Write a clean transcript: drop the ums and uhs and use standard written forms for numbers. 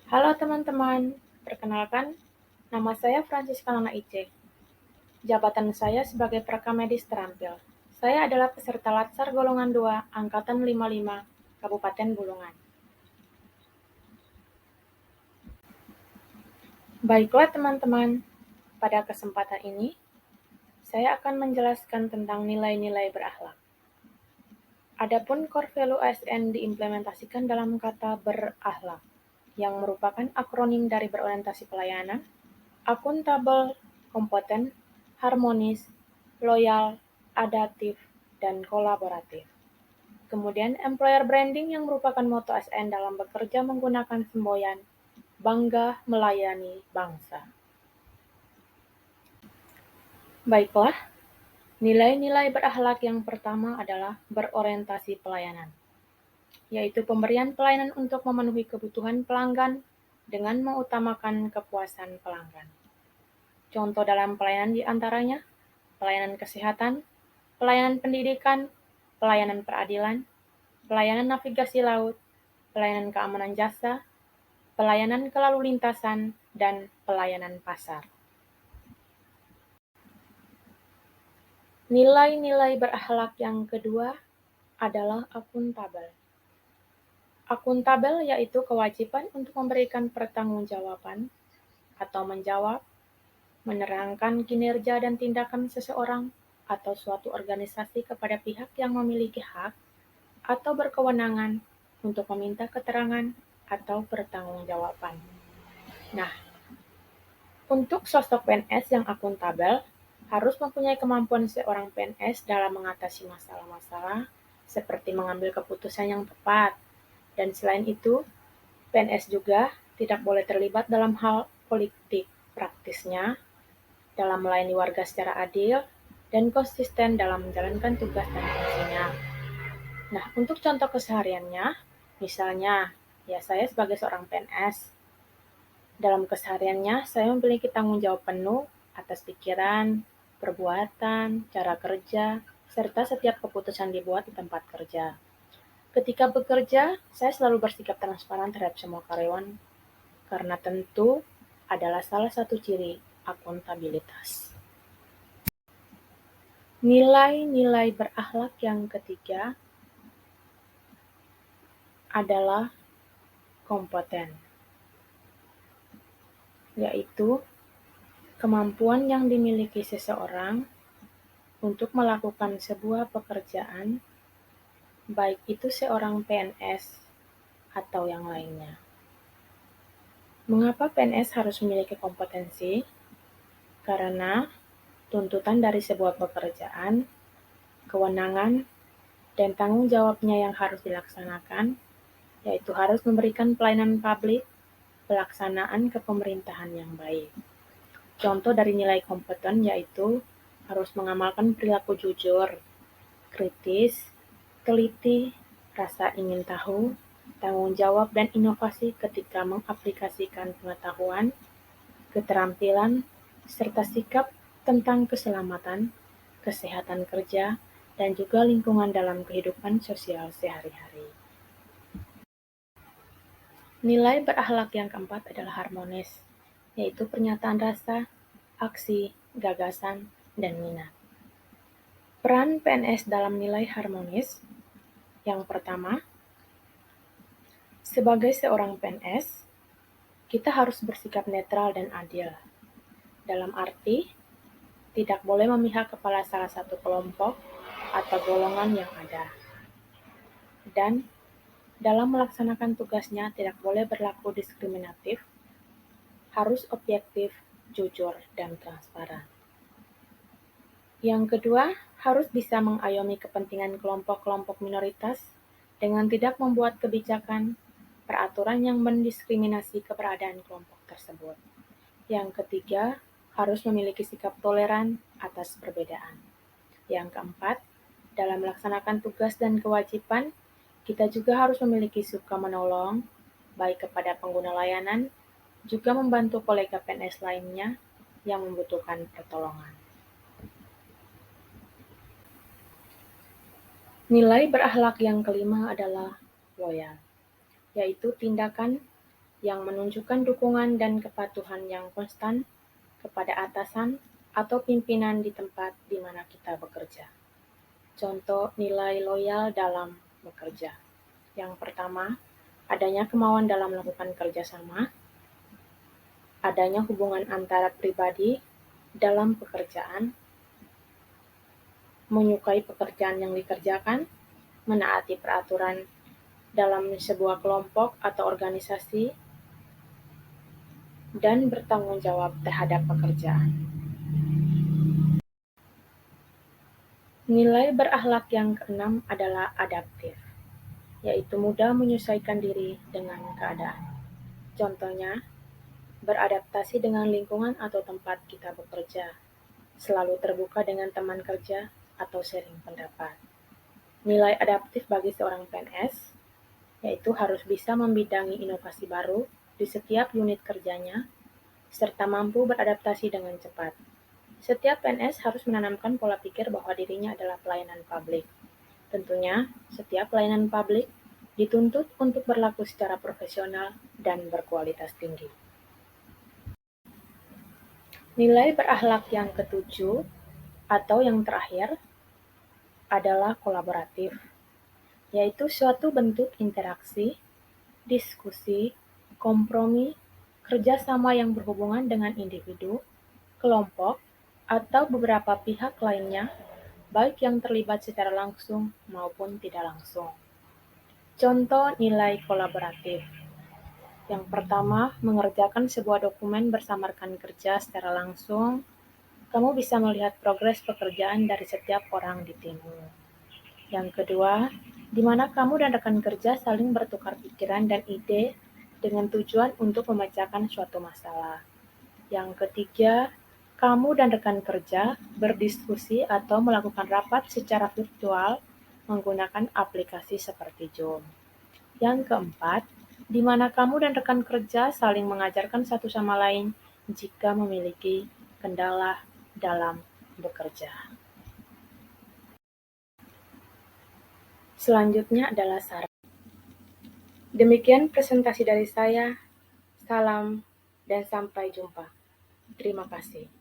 Halo teman-teman, perkenalkan, nama saya Francisca Nana Ice. Jabatan saya sebagai perekam medis terampil. Saya adalah peserta Latsar Golongan 2, Angkatan 55, Kabupaten Bulungan. Baiklah teman-teman, pada kesempatan ini, saya akan menjelaskan tentang nilai-nilai berakhlak. Adapun core value ASN diimplementasikan dalam kata berakhlak, yang merupakan akronim dari berorientasi pelayanan, akuntabel, kompeten, harmonis, loyal, adaptif, dan kolaboratif. Kemudian employer branding yang merupakan moto ASN dalam bekerja menggunakan semboyan bangga melayani bangsa. Baiklah, nilai-nilai berakhlak yang pertama adalah berorientasi pelayanan, yaitu pemberian pelayanan untuk memenuhi kebutuhan pelanggan dengan mengutamakan kepuasan pelanggan. Contoh dalam pelayanan diantaranya pelayanan kesehatan, pelayanan pendidikan, pelayanan peradilan, pelayanan navigasi laut, pelayanan keamanan jasa, pelayanan kelalu lintasan, dan pelayanan pasar. Nilai-nilai berakhlak yang kedua adalah akuntabel. Akuntabel yaitu kewajiban untuk memberikan pertanggungjawaban atau menjawab, menerangkan kinerja dan tindakan seseorang atau suatu organisasi kepada pihak yang memiliki hak atau berkewenangan untuk meminta keterangan atau pertanggungjawaban. Nah, untuk sosok PNS yang akuntabel, harus mempunyai kemampuan seorang PNS dalam mengatasi masalah-masalah seperti mengambil keputusan yang tepat. Dan selain itu, PNS juga tidak boleh terlibat dalam hal politik praktisnya, dalam melayani warga secara adil, dan konsisten dalam menjalankan tugas dan fungsinya. Nah, untuk contoh kesehariannya, misalnya, ya saya sebagai seorang PNS, dalam kesehariannya saya memiliki tanggung jawab penuh atas pikiran, perbuatan, cara kerja, serta setiap keputusan dibuat di tempat kerja. Ketika bekerja, saya selalu bersikap transparan terhadap semua karyawan, karena tentu adalah salah satu ciri akuntabilitas. Nilai-nilai berakhlak yang ketiga adalah kompeten, yaitu kemampuan yang dimiliki seseorang untuk melakukan sebuah pekerjaan, baik itu seorang PNS atau yang lainnya. Mengapa PNS harus memiliki kompetensi? Karena tuntutan dari sebuah pekerjaan, kewenangan, dan tanggung jawabnya yang harus dilaksanakan, yaitu harus memberikan pelayanan publik, pelaksanaan kepemerintahan yang baik. Contoh dari nilai kompeten yaitu harus mengamalkan perilaku jujur, kritis, teliti, rasa ingin tahu, tanggung jawab dan inovasi ketika mengaplikasikan pengetahuan, keterampilan, serta sikap tentang keselamatan, kesehatan kerja, dan juga lingkungan dalam kehidupan sosial sehari-hari. Nilai berakhlak yang keempat adalah harmonis, yaitu pernyataan rasa, aksi, gagasan, dan minat. Peran PNS dalam nilai harmonis, yang pertama, sebagai seorang PNS, kita harus bersikap netral dan adil. Dalam arti, tidak boleh memihak kepada salah satu kelompok atau golongan yang ada. Dan dalam melaksanakan tugasnya tidak boleh berlaku diskriminatif, harus objektif, jujur, dan transparan. Yang kedua, harus bisa mengayomi kepentingan kelompok-kelompok minoritas dengan tidak membuat kebijakan, peraturan yang mendiskriminasi keberadaan kelompok tersebut. Yang ketiga, harus memiliki sikap toleran atas perbedaan. Yang keempat, dalam melaksanakan tugas dan kewajiban, kita juga harus memiliki suka menolong, baik kepada pengguna layanan, juga membantu kolega PNS lainnya yang membutuhkan pertolongan. Nilai berakhlak yang kelima adalah loyal, yaitu tindakan yang menunjukkan dukungan dan kepatuhan yang konstan kepada atasan atau pimpinan di tempat di mana kita bekerja. Contoh nilai loyal dalam bekerja. Yang pertama, adanya kemauan dalam melakukan kerjasama, adanya hubungan antara pribadi dalam pekerjaan, menyukai pekerjaan yang dikerjakan, menaati peraturan dalam sebuah kelompok atau organisasi, dan bertanggung jawab terhadap pekerjaan. Nilai berakhlak yang keenam adalah adaptif, yaitu mudah menyesuaikan diri dengan keadaan. Contohnya, beradaptasi dengan lingkungan atau tempat kita bekerja, selalu terbuka dengan teman kerja, atau sharing pendapat. Nilai adaptif bagi seorang PNS, yaitu harus bisa membidangi inovasi baru di setiap unit kerjanya, serta mampu beradaptasi dengan cepat. Setiap PNS harus menanamkan pola pikir bahwa dirinya adalah pelayanan publik. Tentunya, setiap pelayanan publik dituntut untuk berlaku secara profesional dan berkualitas tinggi. Nilai berakhlak yang ketujuh atau yang terakhir adalah kolaboratif, yaitu suatu bentuk interaksi, diskusi, kompromi, kerjasama yang berhubungan dengan individu, kelompok, atau beberapa pihak lainnya, baik yang terlibat secara langsung maupun tidak langsung. Contoh nilai kolaboratif. Yang pertama, mengerjakan sebuah dokumen bersama rekan kerja secara langsung. Kamu bisa melihat progres pekerjaan dari setiap orang di timmu. Yang kedua, di mana kamu dan rekan kerja saling bertukar pikiran dan ide dengan tujuan untuk memecahkan suatu masalah. Yang ketiga, kamu dan rekan kerja berdiskusi atau melakukan rapat secara virtual menggunakan aplikasi seperti Zoom. Yang keempat, di mana kamu dan rekan kerja saling mengajarkan satu sama lain jika memiliki kendala dalam bekerja. Selanjutnya adalah saran. Demikian presentasi dari saya. Salam dan sampai jumpa. Terima kasih.